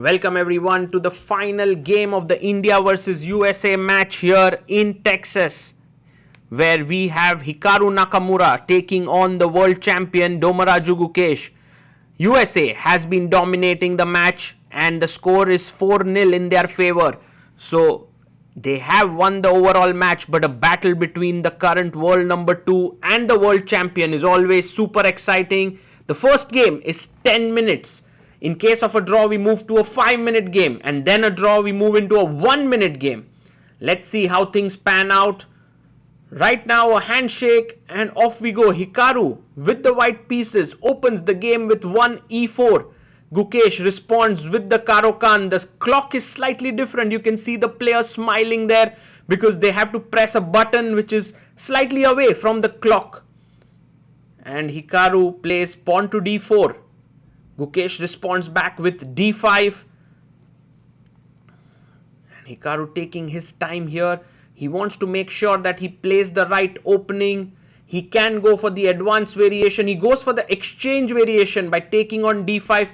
Welcome everyone to the final game of the India versus USA match here in Texas, where we have Hikaru Nakamura taking on the world champion Domaraju Gukesh. USA has been dominating the match and the score is 4-0 in their favor. So they have won the overall match, but a battle between the current world number 2 and the world champion is always super exciting. The first game is 10 minutes. In case of a draw, we move to a 5-minute game, and then a draw, we move into a 1-minute game. Let's see how things pan out. Right now, a handshake, and off we go. Hikaru, with the white pieces, opens the game with 1 e4. Gukesh responds with the Karo Khan. The clock is slightly different. You can see the player smiling there because they have to press a button which is slightly away from the clock. And Hikaru plays pawn to d4. Gukesh responds back with d5. And Hikaru taking his time here. He wants to make sure that he plays the right opening. He can go for the advanced variation. He goes for the exchange variation by taking on d5.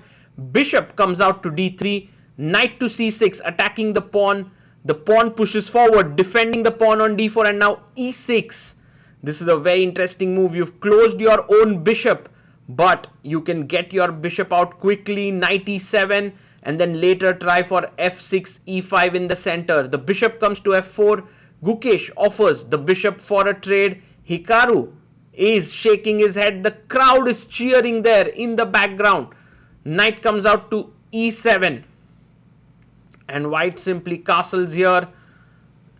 Bishop comes out to d3. Knight to c6, attacking the pawn. The pawn pushes forward, defending the pawn on d4, and now e6. This is a very interesting move. You've closed your own bishop, but you can get your bishop out quickly. Knight e7, and then later try for f6, e5 in the center. The bishop comes to f4. Gukesh offers the bishop for a trade. Hikaru is shaking his head. The crowd is cheering there in the background. Knight comes out to e7. And white simply castles here.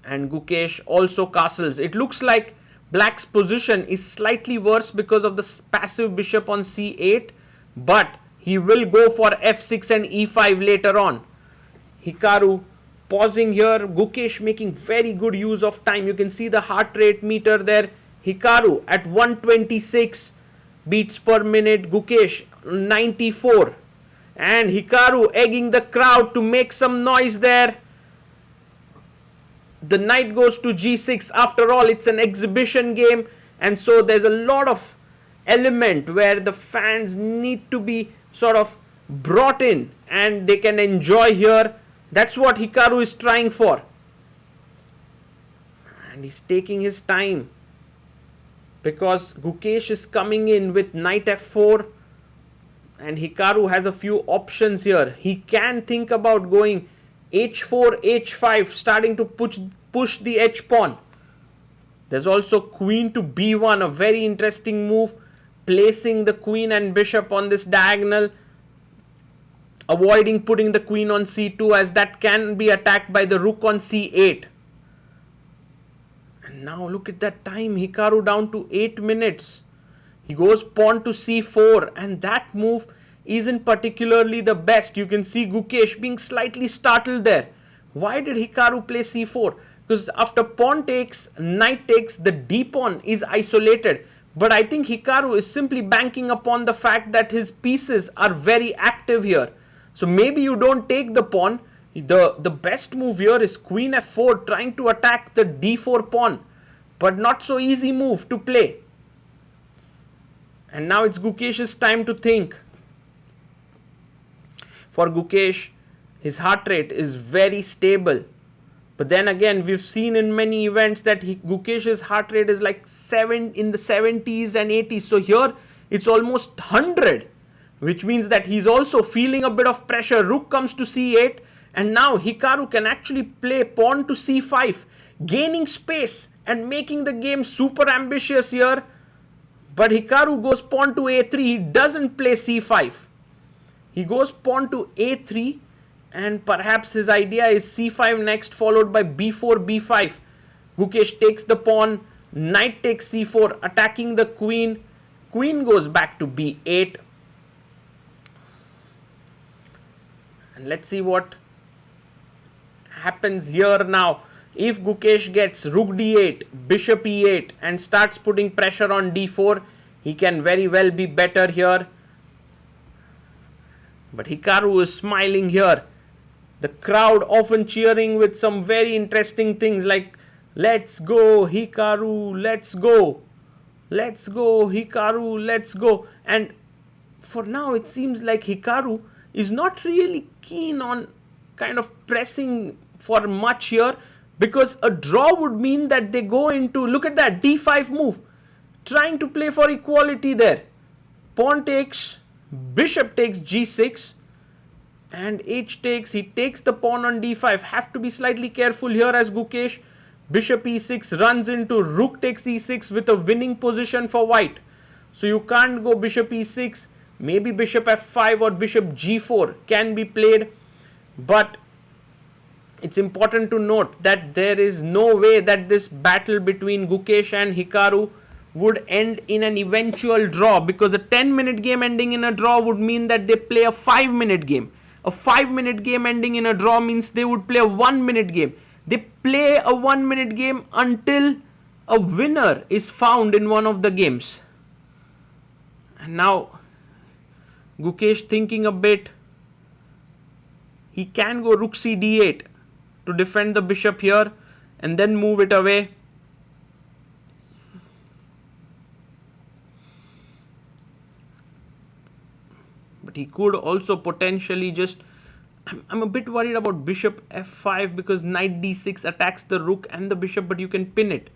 And Gukesh also castles. It looks like black's position is slightly worse because of the passive bishop on c8. But he will go for f6 and e5 later on. Hikaru pausing here. Gukesh making very good use of time. You can see the heart rate meter there. Hikaru at 126 beats per minute. Gukesh 94. And Hikaru egging the crowd to make some noise there. The knight goes to g6. After all, it's an exhibition game. And so there's a lot of element where the fans need to be sort of brought in. And they can enjoy here. That's what Hikaru is trying for. And he's taking his time, because Gukesh is coming in with knight f4. And Hikaru has a few options here. He can think about going h4, h5, starting to push the h-pawn. There's also queen to b1, a very interesting move, placing the queen and bishop on this diagonal, avoiding putting the queen on c2, as that can be attacked by the rook on c8. And now look at that time. Hikaru down to 8 minutes. He goes pawn to c4, and that move isn't particularly the best. You can see Gukesh being slightly startled there. Why did Hikaru play c4? Because after pawn takes, knight takes, the d pawn is isolated. But I think Hikaru is simply banking upon the fact that his pieces are very active here. So maybe you don't take the pawn. The best move here is queen f4, trying to attack the d4 pawn. But not so easy move to play. And now it's Gukesh's time to think. For Gukesh, his heart rate is very stable. But then again, we've seen in many events that Gukesh's heart rate is like in the 70s and 80s. So here, it's almost 100. Which means that he's also feeling a bit of pressure. Rook comes to c8. And now Hikaru can actually play pawn to c5. Gaining space and making the game super ambitious here. But Hikaru goes pawn to a3. He doesn't play c5. He goes pawn to a3. And perhaps his idea is c5 next, followed by b4, b5. Gukesh takes the pawn. Knight takes c4, attacking the queen. Queen goes back to b8. And let's see what happens here now. If Gukesh gets rook d8, bishop e8, and starts putting pressure on d4, he can very well be better here. But Hikaru is smiling here. The crowd often cheering with some very interesting things like, "Let's go, Hikaru, let's go. Let's go, Hikaru, let's go." And for now, it seems like Hikaru is not really keen on kind of pressing for much here, because a draw would mean that they go into, look at that, d5 move, trying to play for equality there. Pawn takes, bishop takes g6, and h takes, he takes the pawn on d5. Have to be slightly careful here as Gukesh. Bishop e6 runs into rook takes e6 with a winning position for white. So you can't go bishop e6, maybe bishop f5 or bishop g4 can be played, but it's important to note that there is no way that this battle between Gukesh and Hikaru would end in an eventual draw, because a 10-minute game ending in a draw would mean that they play a 5-minute game. A 5-minute game ending in a draw means they would play a 1-minute game. They play a 1-minute game until a winner is found in one of the games. And now Gukesh thinking a bit. He can go rook c d8 to defend the bishop here and then move it away. But he could also potentially just, I'm a bit worried about bishop f5 because knight d6 attacks the rook and the bishop, but you can pin it.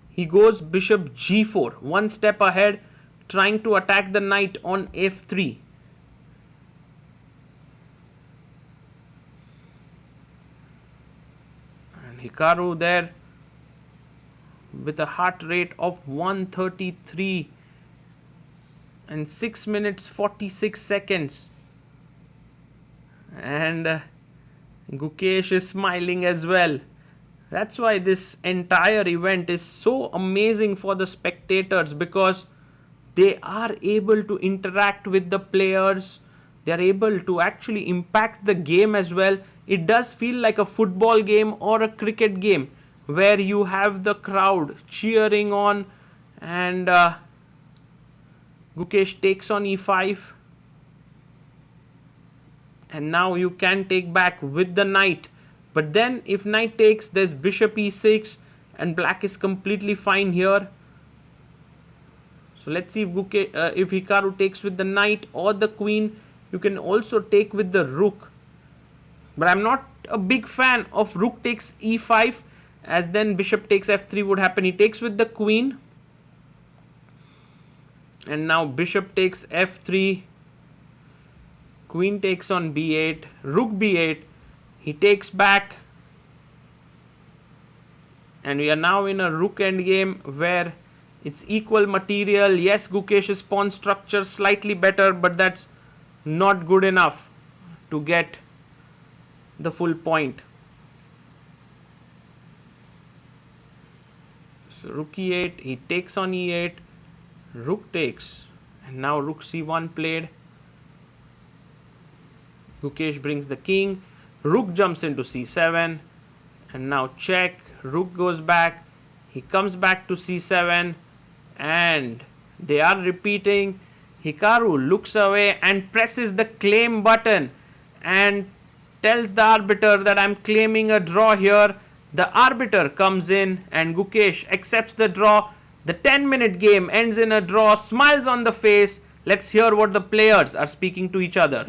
He goes bishop g4, one step ahead, trying to attack the knight on f3. And Hikaru there with a heart rate of 133 and 6 minutes 46 seconds. And Gukesh is smiling as well. That's why this entire event is so amazing for the spectators, because they are able to interact with the players. They are able to actually impact the game as well. It does feel like a football game or a cricket game where you have the crowd cheering on, and Gukesh takes on e5. And now you can take back with the knight. But then if knight takes, there's bishop e6 and black is completely fine here. So let's see if if Hikaru takes with the knight or the queen. You can also take with the rook. But I'm not a big fan of rook takes e5, as then bishop takes f3 would happen. He takes with the queen. And now bishop takes f3. Queen takes on b8, rook b8, he takes back, and we are now in a rook endgame where it's equal material. Yes, Gukesh's pawn structure slightly better, but that's not good enough to get the full point. So rook e8, he takes on e8, rook takes, and now rook c1 played. Gukesh brings the king, rook jumps into c7, and now check, rook goes back, he comes back to c7, and they are repeating. Hikaru looks away and presses the claim button and tells the arbiter that I'm claiming a draw here. The arbiter comes in and Gukesh accepts the draw. The 10-minute game ends in a draw, smiles on the face. Let's hear what the players are speaking to each other.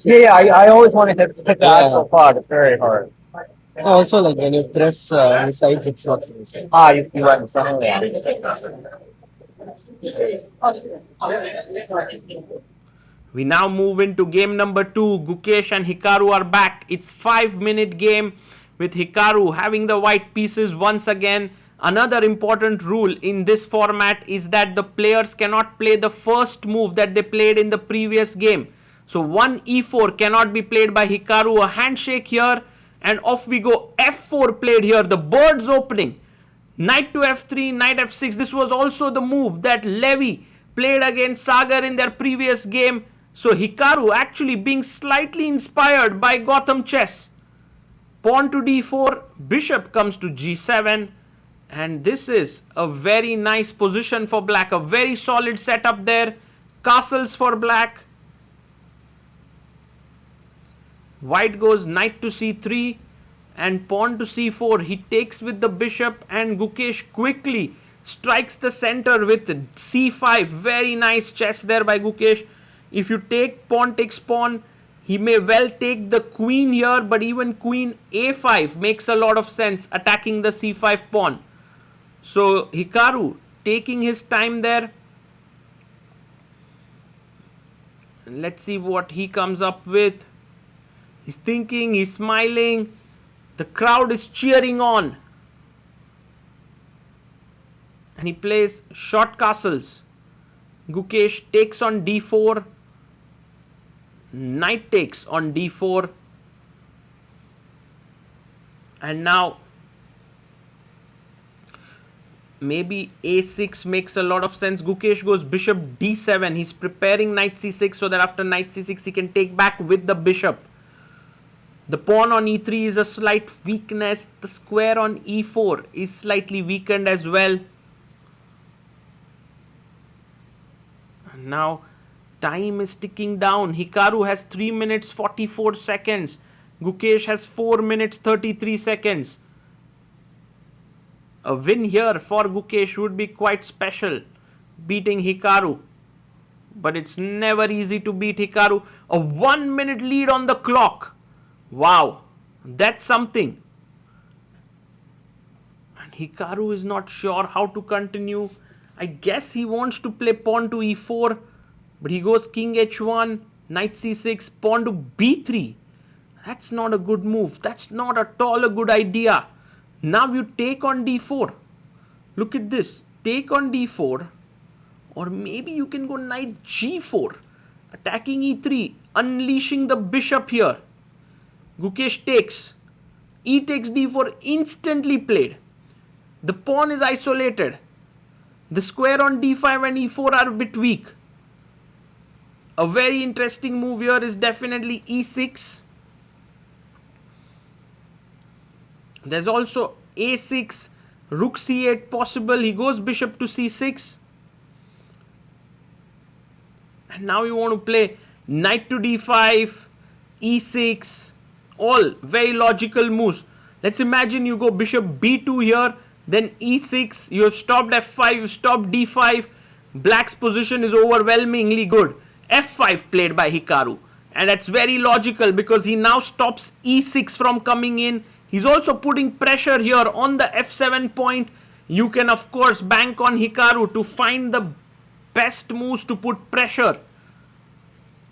Yeah, I always want to hit the actual pod. It's very hard. Also, like when you press the sides, it's not easy. You went in front of me. We now move into game number 2. Gukesh and Hikaru are back. It's 5-minute game with Hikaru having the white pieces once again. Another important rule in this format is that the players cannot play the first move that they played in the previous game. So 1 e4 cannot be played by Hikaru. A handshake here, and off we go. f4 played here. The bird's opening. Knight to f3, knight f6. This was also the move that Levy played against Sagar in their previous game. So Hikaru actually being slightly inspired by Gotham chess. Pawn to d4, bishop comes to g7. And this is a very nice position for black. A very solid setup there. Castles for black. White goes knight to c3 and pawn to c4. He takes with the bishop, and Gukesh quickly strikes the center with c5. Very nice chess there by Gukesh. If you take pawn takes pawn, he may well take the queen here, but even queen a5 makes a lot of sense, attacking the c5 pawn. So Hikaru taking his time there. Let's see what he comes up with. He's thinking, he's smiling. The crowd is cheering on. And he plays short castles. Gukesh takes on d4. Knight takes on d4. And now maybe a6 makes a lot of sense. Gukesh goes bishop d7. He's preparing knight c6 so that after knight c6 he can take back with the bishop. The pawn on e3 is a slight weakness. The square on e4 is slightly weakened as well. And now time is ticking down. Hikaru has 3 minutes 44 seconds. Gukesh has 4 minutes 33 seconds. A win here for Gukesh would be quite special, beating Hikaru. But it's never easy to beat Hikaru. A 1 minute lead on the clock. Wow, that's something. And Hikaru is not sure how to continue. I guess he wants to play pawn to e4, but he goes king h1, knight c6, pawn to b3. That's not a good move. That's not at all a good idea. Now you take on d4. Look at this. Take on d4. Or maybe you can go knight g4. Attacking e3. Unleashing the bishop here. Gukesh takes. E takes d4. Instantly played. The pawn is isolated. The square on d5 and e4 are a bit weak. A very interesting move here is definitely e6. There's also a6, rook c8 possible. He goes bishop to c6. And now you want to play knight to d5, e6. All very logical moves. Let's imagine you go bishop b2 here, then e6. You have stopped f5, you stopped d5. Black's position is overwhelmingly good. f5 played by Hikaru. And that's very logical because he now stops e6 from coming in. He's also putting pressure here on the f7 point. You can of course bank on Hikaru to find the best moves to put pressure.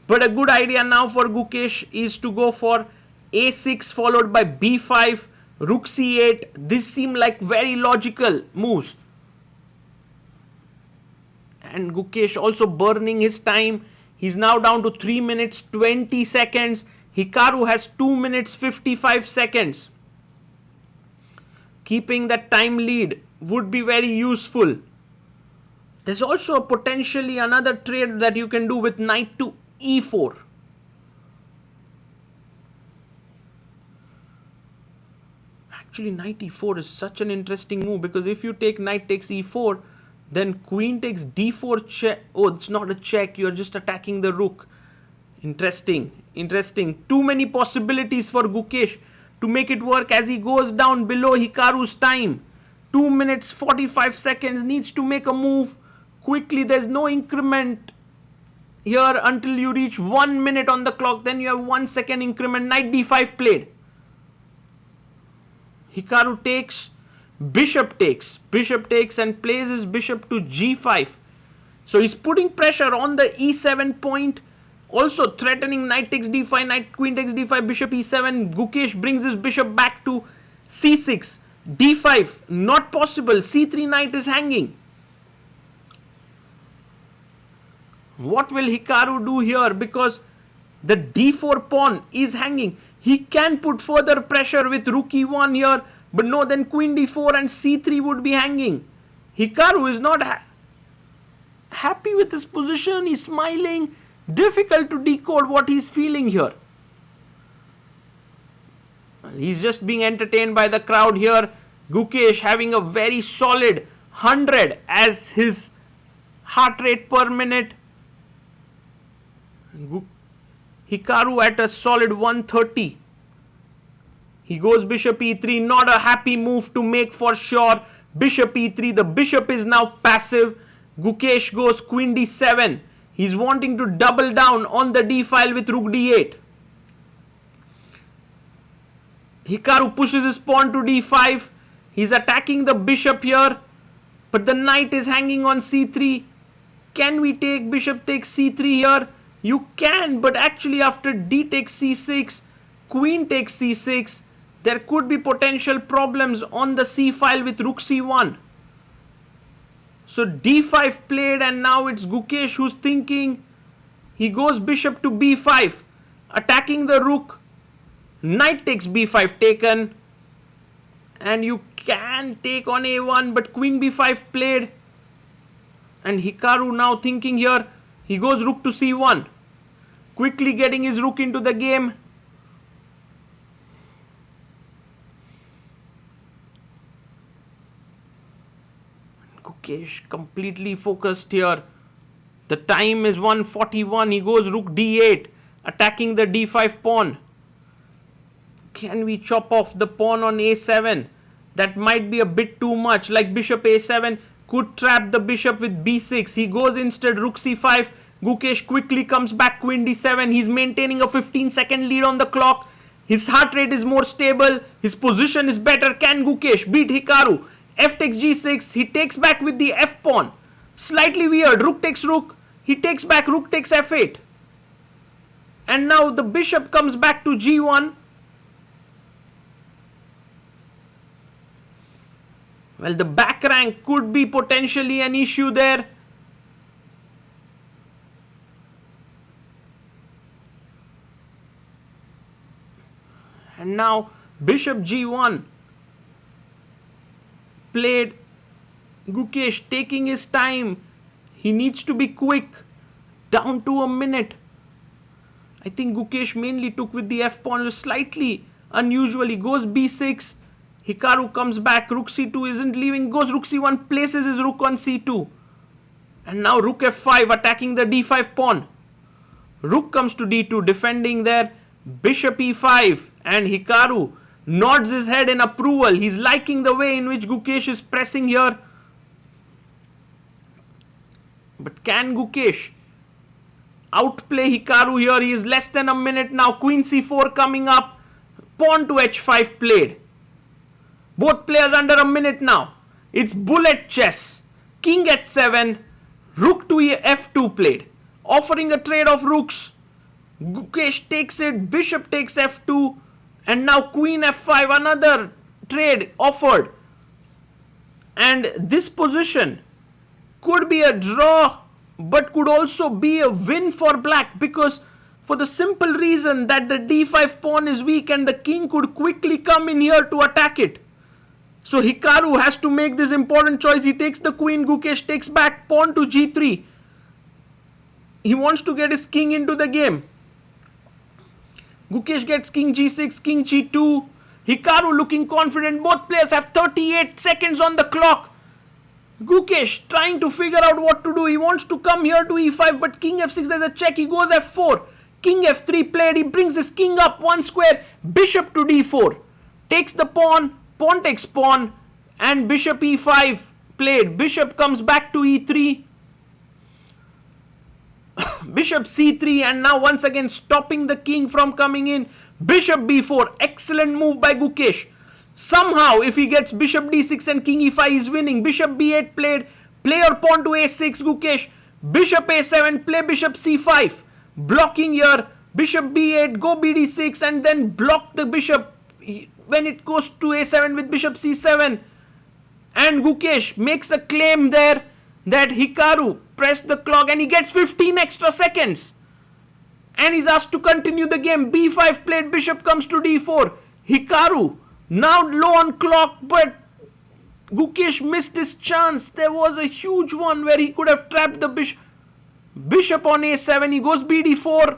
But a good idea now for Gukesh is to go for a6 followed by b5, rook c8. This seem like very logical moves. And Gukesh also burning his time. He's now down to 3 minutes 20 seconds. Hikaru has 2 minutes 55 seconds. Keeping that time lead would be very useful. There's also potentially another trade that you can do with knight to e4. Actually, knight e4 is such an interesting move because if you take knight takes e4, then queen takes d4 check. Oh, it's not a check. You're just attacking the rook. Interesting. Interesting. Too many possibilities for Gukesh to make it work as he goes down below Hikaru's time. 2 minutes 45 seconds. Needs to make a move quickly. There's no increment here until you reach 1 minute on the clock. Then you have 1 second increment. Knight d5 played. Hikaru takes. Bishop takes and plays his bishop to g5. So he's putting pressure on the e7 point. Also threatening knight takes d5, knight queen takes d5, bishop e7. Gukesh brings his bishop back to c6. d5 not possible. c3 knight is hanging. What will Hikaru do here? Because the d4 pawn is hanging. He can put further pressure with rook e1 here. But no, then queen d4 and c3 would be hanging. Hikaru is not happy with his position. He's smiling. Difficult to decode what he's feeling here. He's just being entertained by the crowd here. Gukesh having a very solid 100 as his heart rate per minute. Hikaru at a solid 130. He goes bishop e3. Not a happy move to make for sure. Bishop e3. The bishop is now passive. Gukesh goes queen d7. He's wanting to double down on the d file with rook d8. Hikaru pushes his pawn to d5. He's attacking the bishop here, but the knight is hanging on c3. Can we take bishop takes c3 here? You can, but actually after d takes c6, queen takes c6, there could be potential problems on the c file with rook c1. So d5 played, and now it's Gukesh who's thinking. He goes bishop to b5, attacking the rook. Knight takes b5 taken, and you can take on a1, but queen b5 played. And Hikaru now thinking here, he goes rook to c1, quickly getting his rook into the game. Gukesh completely focused here. The time is 1:41. He goes rook d8, attacking the d5 pawn. Can we chop off the pawn on a7? That might be a bit too much. Like bishop a7 could trap the bishop with b6. He goes instead rook c5. Gukesh quickly comes back queen d7. He's maintaining a 15-second lead on the clock. His heart rate is more stable. His position is better. Can Gukesh beat Hikaru? F takes g6. He takes back with the f pawn. Slightly weird. Rook takes rook. He takes back. Rook takes f8. And now the bishop comes back to g1. Well, the back rank could be potentially an issue there. And now bishop g1 played. Gukesh taking his time. He needs to be quick. Down to a minute. I think Gukesh mainly took with the f pawn, slightly unusual. He goes b6. Hikaru comes back. Rook c2 isn't leaving. Goes rook c1. Places his rook on c2. And now rook f5 attacking the d5 pawn. Rook comes to d2 defending there. Bishop e5. And Hikaru nods his head in approval. He's liking the way in which Gukesh is pressing here. But can Gukesh outplay Hikaru here? He is less than a minute now. Queen c4 coming up. Pawn to h5 played. Both players under a minute now. It's bullet chess. King h7. Rook to f2 played. Offering a trade of rooks. Gukesh takes it. Bishop takes f2. And now queen f5. Another trade offered. And this position could be a draw, but could also be a win for black, because for the simple reason that the d5 pawn is weak and the king could quickly come in here to attack it. So Hikaru has to make this important choice. He takes the queen. Gukesh takes back pawn to g3. He wants to get his king into the game. Gukesh gets king g6, king g2. Hikaru looking confident. Both players have 38 seconds on the clock. Gukesh trying to figure out what to do. He wants to come here to e5, but king f6, there's a check. He goes f4. King f3 played. He brings his king up one square. Bishop to d4. Takes the pawn. Pawn takes pawn. And bishop e5 played. Bishop comes back to e3. Bishop c3, and now once again stopping the king from coming in. Bishop b4. Excellent move by Gukesh. Somehow, if he gets bishop d6 and king e5, he's winning. Bishop b8 played. Player pawn to a6, Gukesh. Bishop a7, play bishop c5. Blocking here. Bishop b8, go bd6, and then block the bishop when it goes to a7 with bishop c7. And Gukesh makes a claim there that Hikaru pressed the clock, and he gets 15 extra seconds. And he's asked to continue the game. b5 played, bishop comes to d4. Hikaru now low on clock, but Gukesh missed his chance. There was a huge one where he could have trapped the bishop. Bishop on a7, he goes bd4.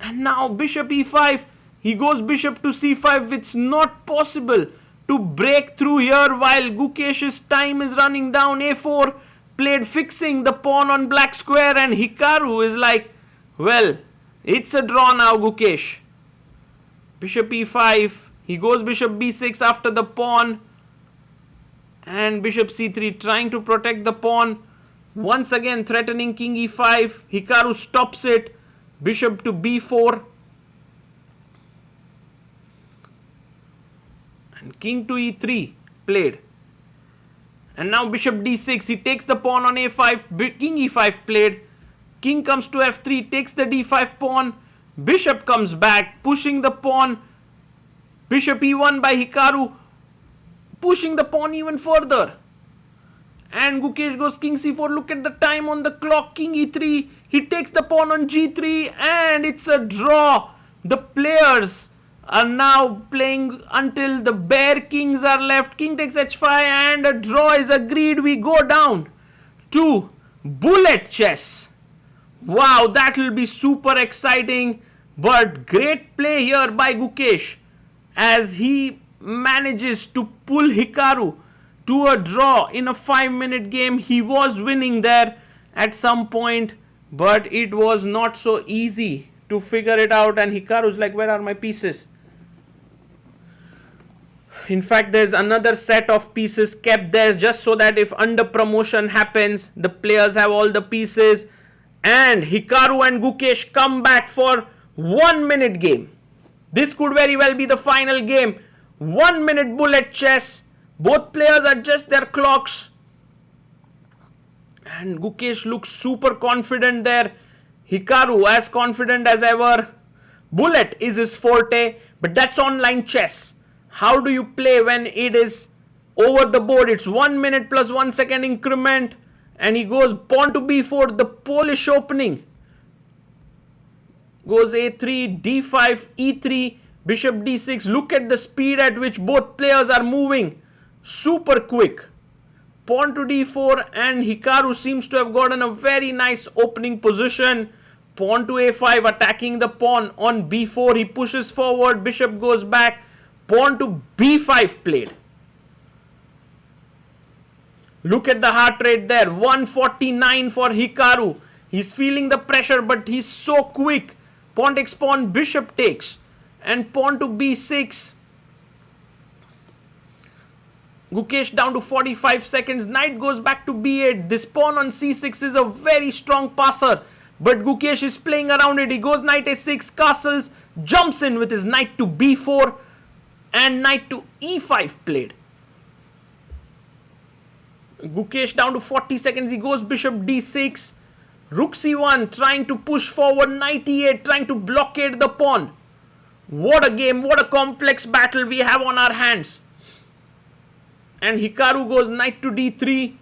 And now bishop e5, he goes bishop to c5. It's not possible to break through here while Gukesh's time is running down. a4 played, fixing the pawn on black square, and Hikaru is like, well, it's a draw now, Gukesh. Bishop e5, He goes bishop b6 after the pawn. And bishop c3 trying to protect the pawn. Once again threatening king e5. Hikaru stops it. Bishop to b4. And king to e3 played. And now bishop d6. He takes the pawn on a5. King e5 played. King comes to f3. Takes the d5 pawn. Bishop comes back. Pushing the pawn. Bishop e1 by Hikaru. Pushing the pawn even further. And Gukesh goes king c4. Look at the time on the clock. King e3. He takes the pawn on g3. And it's a draw. The players are now playing until the bare kings are left. King takes h5 and a draw is agreed. We go down to bullet chess. Wow, that will be super exciting. But great play here by Gukesh as he manages to pull Hikaru to a draw in a 5-minute game. He was winning there at some point, but it was not so easy to figure it out. And Hikaru's like, where are my pieces? In fact, there's another set of pieces kept there just so that if under promotion happens, the players have all the pieces. And Hikaru and Gukesh come back for 1-minute game. This could very well be the final game. 1-minute bullet chess. Both players adjust their clocks. And Gukesh looks super confident there. Hikaru as confident as ever. Bullet is his forte, but that's online chess. How do you play when it is over the board? It's 1 minute plus 1 second increment. And he goes pawn to b4, the Polish opening. Goes a3, d5, e3, bishop d6. Look at the speed at which both players are moving. Super quick. Pawn to d4 and Hikaru seems to have gotten a very nice opening position. Pawn to a5, attacking the pawn on b4. He pushes forward, bishop goes back. Pawn to b5 played. Look at the heart rate there, 149 for Hikaru. He's feeling the pressure, but he's so quick. Pawn takes pawn, bishop takes. And pawn to b6. Gukesh down to 45 seconds. Knight goes back to b8. This pawn on c6 is a very strong passer. But Gukesh is playing around it. He goes knight a6, castles, jumps in with his knight to b4. And knight to e5 played. Gukesh down to 40 seconds. He goes bishop d6. Rook c1 trying to push forward. Knight e8 trying to blockade the pawn. What a game. What a complex battle we have on our hands. And Hikaru goes knight to d3.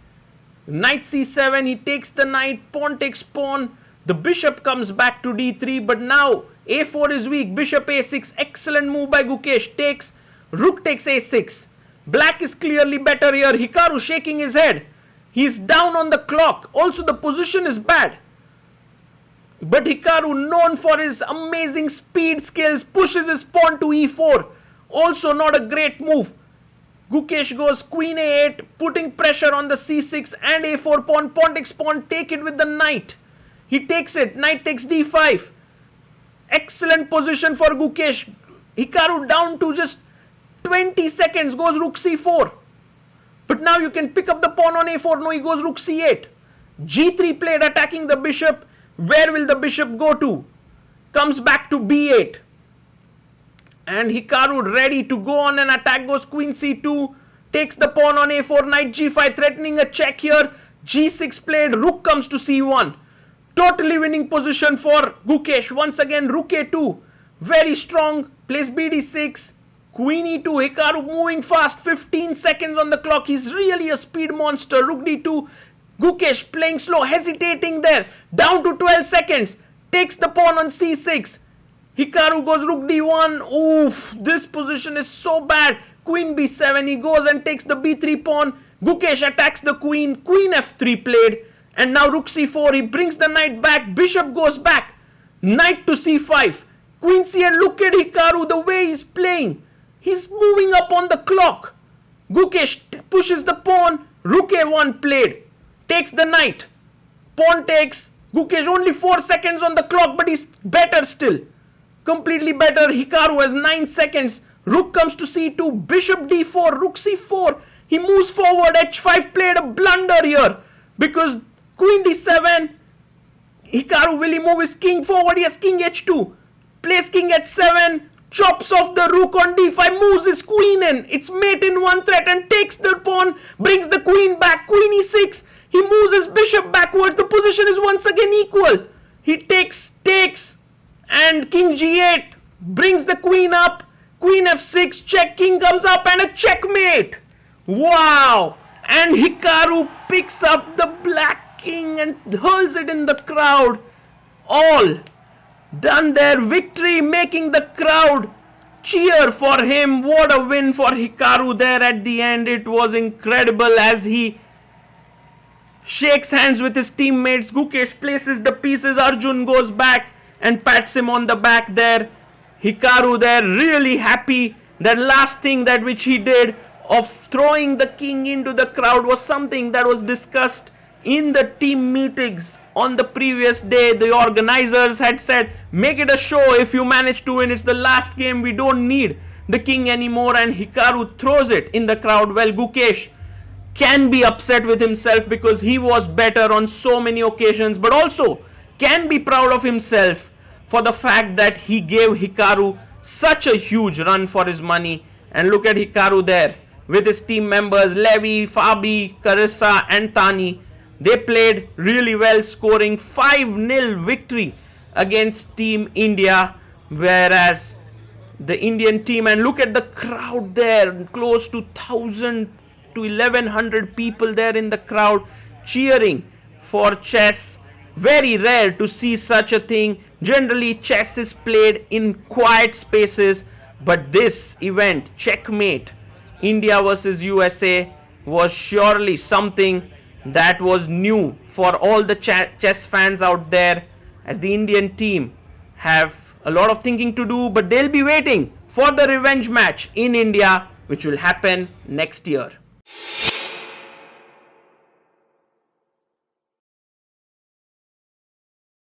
Knight c7. He takes the knight. Pawn takes pawn. The bishop comes back to d3. But now a4 is weak. Bishop a6. Excellent move by Gukesh. Takes. Rook takes a6. Black is clearly better here. Hikaru shaking his head. He's down on the clock. Also, the position is bad. But Hikaru, known for his amazing speed skills, pushes his pawn to e4. Also, not a great move. Gukesh goes queen a8, putting pressure on the c6 and a4 pawn. Pawn takes pawn. Take it with the knight. He takes it. Knight takes d5. Excellent position for Gukesh. Hikaru down to just 20 seconds, goes rook c4. But now you can pick up the pawn on a4. No, he goes rook c8. g3 played, attacking the bishop. Where will the bishop go to? Comes back to b8. And Hikaru ready to go on an attack. Goes queen c2. Takes the pawn on a4. Knight g5, threatening a check here. g6 played. Rook comes to c1. Totally winning position for Gukesh. Once again, rook a2. Very strong. Plays bd6. Queen e2, Hikaru moving fast, 15 seconds on the clock. He's really a speed monster. Rook d2, Gukesh playing slow, hesitating there. Down to 12 seconds. Takes the pawn on c6. Hikaru goes rook d1. Oof, this position is so bad. Queen b7, he goes and takes the b3 pawn. Gukesh attacks the queen. Queen f3 played. And now rook c4, he brings the knight back. Bishop goes back. Knight to c5. Queen c8, look at Hikaru, the way he's playing. He's moving up on the clock. Gukesh pushes the pawn. Rook a1 played. Takes the knight. Pawn takes. Gukesh only 4 seconds on the clock, but he's better still. Completely better. Hikaru has 9 seconds. Rook comes to c2, bishop d4, rook c4. He moves forward, h5, played a blunder here because queen d7. Hikaru, will he move his king forward? Yes, king h2. Plays king h7, chops off the rook on d5, moves his queen in. It's mate in one threat and takes the pawn, brings the queen back. Queen e6. He moves his bishop backwards. The position is once again equal. He takes, and king g8 brings the queen up. Queen f6, check, king comes up and a checkmate. Wow! And Hikaru picks up the black king and hurls it in the crowd. All done their victory, making the crowd cheer for him. What a win for Hikaru there at the end. It was incredible as he shakes hands with his teammates. Gukesh places the pieces. Arjun goes back and pats him on the back there. Hikaru there really happy. That last thing that which he did of throwing the king into the crowd was something that was discussed in the team meetings on the previous day. The organizers had said, make it a show. If you manage to win, it's the last game. We don't need the king anymore. And Hikaru throws it in the crowd. Well, Gukesh can be upset with himself because he was better on so many occasions, but also can be proud of himself for the fact that he gave Hikaru such a huge run for his money. And look at Hikaru there with his team members Levi, Fabi, Carissa and Tani. They played really well, scoring 5-0 victory against Team India, whereas the Indian team, and look at the crowd there, close to 1,000 to 1,100 people there in the crowd cheering for chess. Very rare to see such a thing. Generally, chess is played in quiet spaces, but this event, Checkmate India versus USA, was surely something that was new for all the chess fans out there, as the Indian team have a lot of thinking to do, but they'll be waiting for the revenge match in India, which will happen next year.